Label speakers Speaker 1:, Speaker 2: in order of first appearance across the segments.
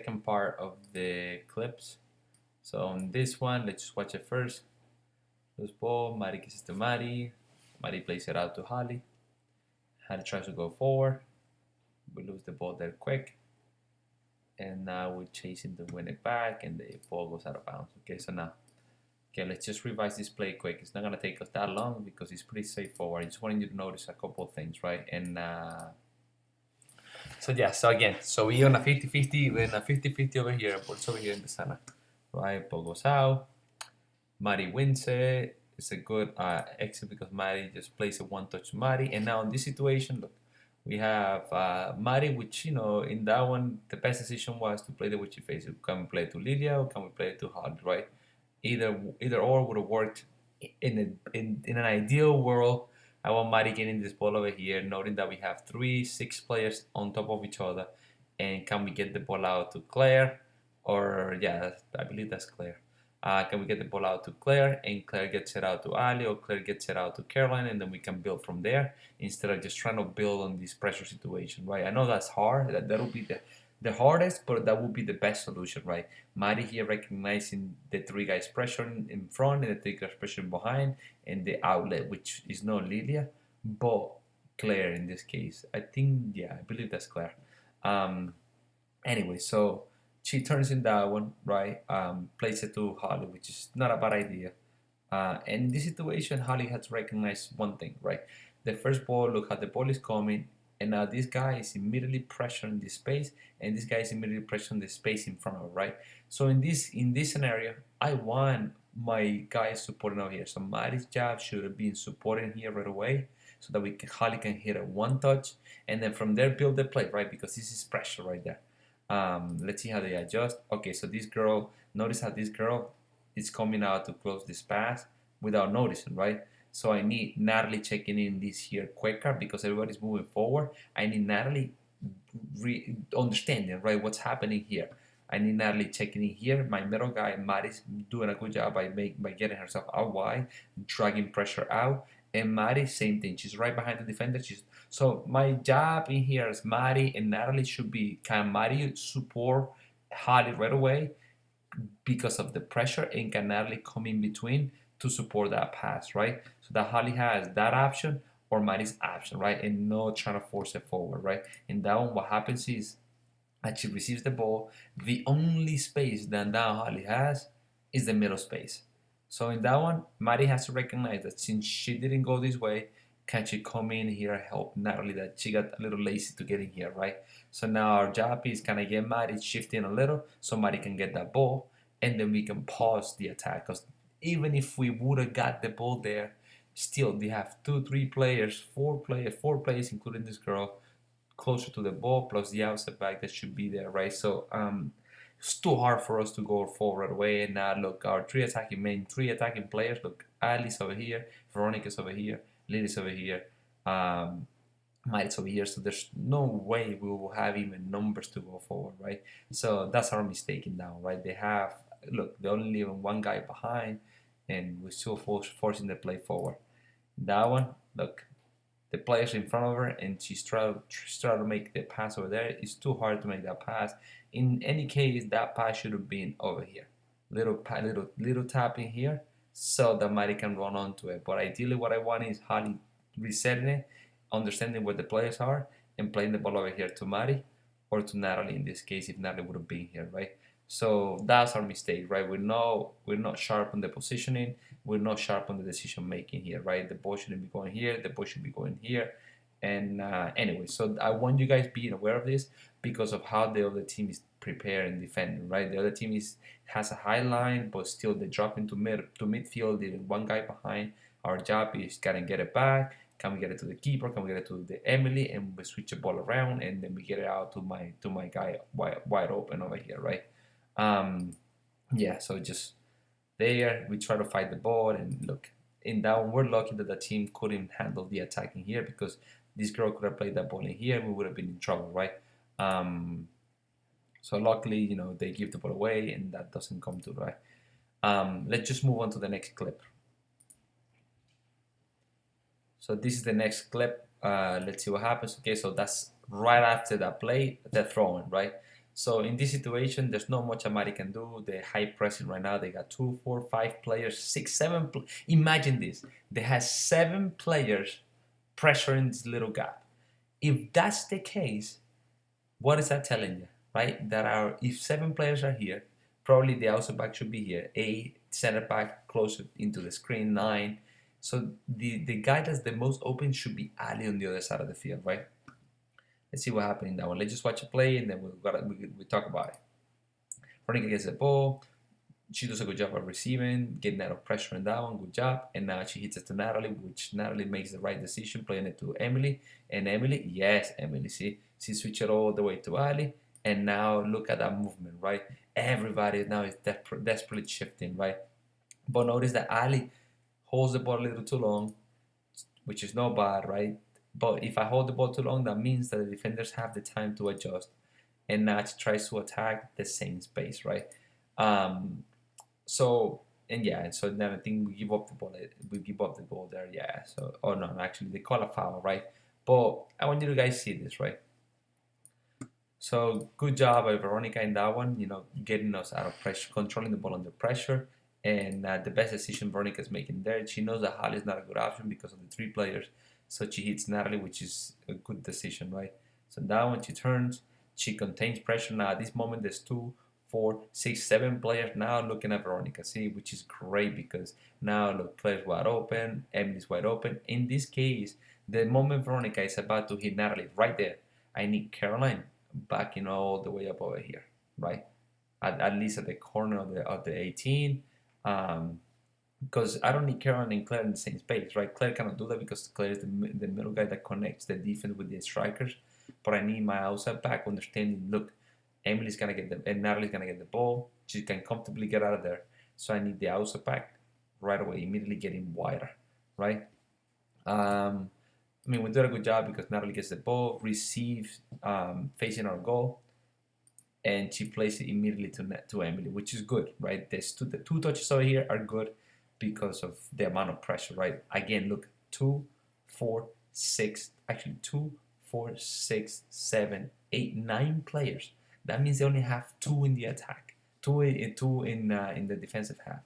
Speaker 1: second part of the clips. So on this one, let's just watch it first. Loose ball, Mari kisses to Mari. Mari plays it out to Holly. Holly tries to go forward. We lose the ball there quick. And now we're chasing to win it back, and the ball goes out of bounds. Okay, so now, let's just revise this play quick. It's not gonna take us that long because it's pretty straightforward. I just wanted you to notice a couple of things, right? And so yeah, so again, so we're on a 50-50, we're in a 50-50 over here, ball's over here in the center, right? Ball goes out. Mari wins it. It's a good exit because Mari just plays a one-touch to Mari. And now in this situation, look, we have Mari, which, you know, in that one, the best decision was to play the witchy face. Can we play it to Lilia or can we play it to Holly, right? Either or would have worked. In an ideal world, I want Mari getting this ball over here, noting that we have 6 players on top of each other. And can we get the ball out to Claire? Or, yeah, I believe that's Claire. Can we get the ball out to Claire, and Claire gets it out to Ali, or Claire gets it out to Caroline, and then we can build from there instead of just trying to build on this pressure situation, right? I know that's hard. That will be the hardest, but that would be the best solution, right? Mari here recognizing the 3 guys pressuring in front and the 3 guys pressuring behind, and the outlet, which is not Lilia, but Claire in this case. I think, yeah, I believe that's Claire. Anyway, so she turns in that one, right? Plays it to Holly, which is not a bad idea. And in this situation, Holly had to recognize one thing, right? The first ball, look how the ball is coming, and now this guy is immediately pressuring the space, and this guy is immediately pressuring the space in front of her, right? So in this scenario, I want my guys supporting over here. So Mari's job should have been supporting here right away, so that Holly can hit a one touch, and then from there build the play, right? Because this is pressure right there. Let's see how they adjust. Okay, so this girl, notice how this girl is coming out to close this pass without noticing, right? So I need Natalie checking in this here quicker because everybody's moving forward. I need Natalie understanding, right, what's happening here. I need Natalie checking in here. My middle guy, Mari's doing a good job by getting herself out wide, dragging pressure out. And Mari, same thing. She's right behind the defender. So my job in here is Mari and Natalie should be, can Mari support Holly right away because of the pressure, and can Natalie come in between to support that pass, right? So that Holly has that option or Mari's option, right? And not trying to force it forward, right? And that one, what happens is that she receives the ball. The only space that Holly has is the middle space. So in that one, Mari has to recognize that since she didn't go this way, can she come in here and help Natalie, that she got a little lazy to get in here, right? So now our job is kind of get Mari shifting a little so Mari can get that ball, and then we can pause the attack. Because even if we would have got the ball there, still they have 4 players, including this girl, closer to the ball, plus the outside back that should be there, right? So it's too hard for us to go forward away. And now look, our 3 attacking players. Look, Ali's over here, Veronica's over here, Lily's over here, Mike's over here. So there's no way we will have even numbers to go forward, right? So that's our mistake in that one, right? They only leave 1 guy behind, and we're still forcing the play forward. That one, look, the players in front of her, and she's trying to make the pass over there. It's too hard to make that pass. In any case, that pass should have been over here. Little tapping here so that Mari can run onto it. But ideally, what I want is Holly resetting it, understanding where the players are, and playing the ball over here to Mari or to Natalie in this case if Natalie would have been here, right? So that's our mistake, right? We're not sharp on the positioning. We're not sharp on the decision making here, right? The ball shouldn't be going here. The ball should be going here. And anyway, so I want you guys being aware of this because of how the other team is preparing and defending, right? The other team has a high line, but still they drop into midfield, leaving 1 guy behind. Our job is can I get it back? Can we get it to the keeper? Can we get it to the Emily? And we switch the ball around, and then we get it out to my guy wide open over here, right? Yeah, so just there we try to fight the ball, and look, in that one we're lucky that the team couldn't handle the attacking here because this girl could have played that ball in here and we would have been in trouble, right? So luckily, they give the ball away and that doesn't come to right. Let's just move on to the next clip. So this is the next clip. Let's see what happens. Okay, so that's right after that play, the throwing, right? So in this situation, there's not much Amari can do. The high pressing right now, they got 2, 4, 5 players, 6, 7. Imagine this. They have 7 players pressuring this little gap. If that's the case, what is that telling you, right? If 7 players are here, probably the outside back should be here. 8 center back closer into the screen, 9. So the guy that's the most open should be Ali on the other side of the field, right? Let's see what happened in that one. Let's just watch it play and then we talk about it. Veronica gets the ball. She does a good job of receiving, getting out of pressure in that one. Good job. And now she hits it to Natalie, which Natalie makes the right decision, playing it to Emily. And Emily, yes, Emily, see, she switched it all the way to Ali. And now look at that movement, right? Everybody now is desperately shifting, right? But notice that Ali holds the ball a little too long, which is not bad, right? But if I hold the ball too long, that means that the defenders have the time to adjust and not tries to attack the same space, right? So so then I think we give up the ball. We give up the ball there, yeah. So no, actually they call a foul, right? But I want you to guys see this, right? So good job by Veronica in that one, getting us out of pressure, controlling the ball under pressure, and the best decision Veronica is making there. She knows that Holly is not a good option because of the 3 players, so she hits Natalie, which is a good decision, right? So that one she turns, she contains pressure. Now at this moment there's 2, 4, 6, 7 players now looking at Veronica, see, which is great because now look, players wide open, Emily's wide open. In this case, the moment Veronica is about to hit Natalie right there, I need Caroline backing all the way up over here, right? At least at the corner of the 18. Because I don't need Caroline and Claire in the same space, right? Claire cannot do that because Claire is the middle guy that connects the defense with the strikers. But I need my outside back understanding, look, Emily's going to get and Natalie's going to get the ball. She can comfortably get out of there. So I need the outside back right away, immediately getting wider, right? We did a good job because Natalie gets the ball, receives, facing our goal, and she plays it immediately to Emily, which is good, right? The 2 touches over here are good because of the amount of pressure, right? Again, look, 2, 4, 6, actually 2, 4, 6, 7, 8, 9 players. That means they only have 2 in the attack, 2 in the defensive half.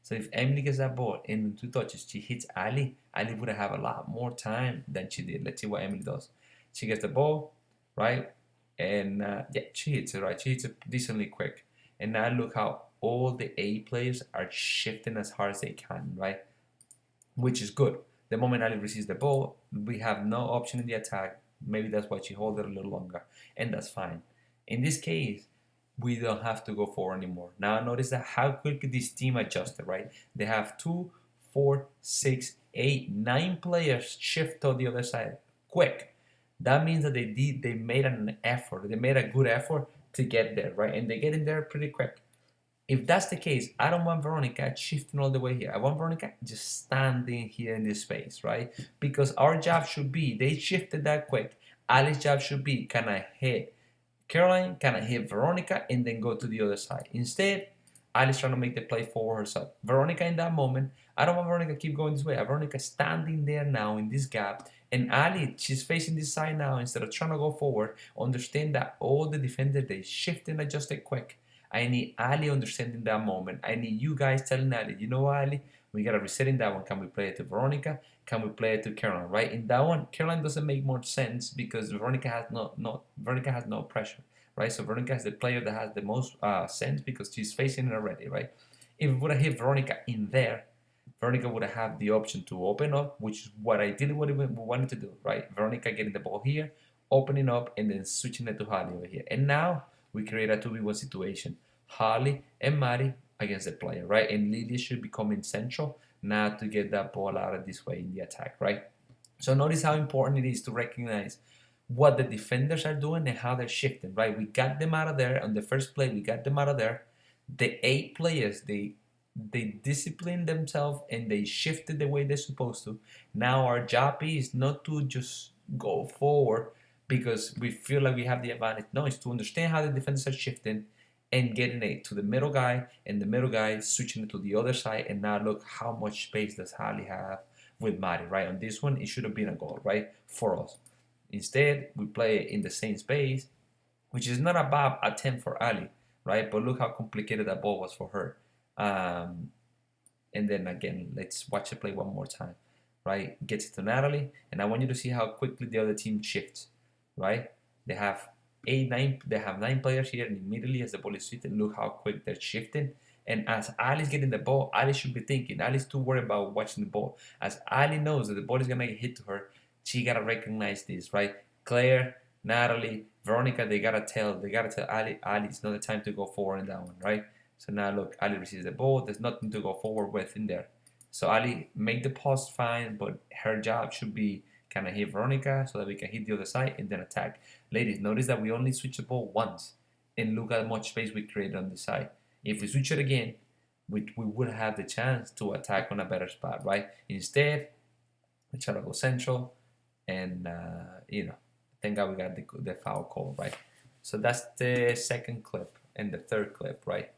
Speaker 1: So if Emily gets that ball in 2 touches, she hits Ali. Ali would have a lot more time than she did. Let's see what Emily does. She gets the ball, right? And she hits it, right? She hits it decently quick. And now look how all the A players are shifting as hard as they can, right? Which is good. The moment Ali receives the ball, we have no option in the attack. Maybe that's why she holds it a little longer. And that's fine. In this case, we don't have to go forward anymore. Now notice that how quickly this team adjusted, right? They have 2, 4, 6, 8, 9 players shift to the other side quick. That means that they made an effort. They made a good effort to get there, right? And they get in there pretty quick. If that's the case, I don't want Veronica shifting all the way here. I want Veronica just standing here in this space, right? Because our job should be, they shifted that quick. Ali's job should be, can I hit Caroline, can I hit Veronica and then go to the other side? Instead, Ali's trying to make the play for herself. Veronica in that moment, I don't want Veronica to keep going this way. Veronica standing there now in this gap. And Ali, she's facing this side now instead of trying to go forward. Understand that all the defenders, they shift and adjusted quick. I need Ali understanding that moment. I need you guys telling Ali, you know what, Ali? We got to reset in that one. Can we play it to Veronica? Can we play it to Caroline? Right? In that one, Caroline doesn't make more sense because Veronica has no pressure. Right? So Veronica is the player that has the most sense because she's facing it already. Right? If we would have hit Veronica in there, Veronica would have the option to open up, which is what ideally what we wanted to do. Right? Veronica getting the ball here, opening up, and then switching it to Holly over here. And now we create a 2v1 situation. Holly and Maddie against the player, right? And Lily should be coming central now to get that ball out of this way in the attack, right? So notice how important it is to recognize what the defenders are doing and how they're shifting, right? We got them out of there on the first play. We got them out of there. The 8 players, they disciplined themselves and they shifted the way they're supposed to. Now our job is not to just go forward because we feel like we have the advantage. No, it's to understand how the defenders are shifting and getting it to the middle guy, and the middle guy switching it to the other side. And now look how much space does Holly have with Maddie, right? On this one, it should have been a goal, right? For us. Instead, we play in the same space, which is not a bad attempt for Ali, right? But look how complicated that ball was for her. Um, and then again, let's watch it play one more time, right? Gets it to Natalie, and I want you to see how quickly the other team shifts, right? They have they have 9 players here, and immediately as the ball is hit, look how quick they're shifting. And as Ali's getting the ball, Ali should be thinking. Ali's too worried about watching the ball. As Ali knows that the ball is gonna get hit to her, she gotta recognize this, right? Claire, Natalie, Veronica, they gotta tell Ali, it's not the time to go forward in that one, right? So now look, Ali receives the ball. There's nothing to go forward with in there. So Ali make the post fine, but her job should be kind of hit Veronica so that we can hit the other side and then attack. Ladies, notice that we only switch the ball once, and look at how much space we created on the side. If we switch it again, we would have the chance to attack on a better spot, right? Instead, we try to go central, and thank God we got the foul call, right? So that's the second clip and the third clip, right?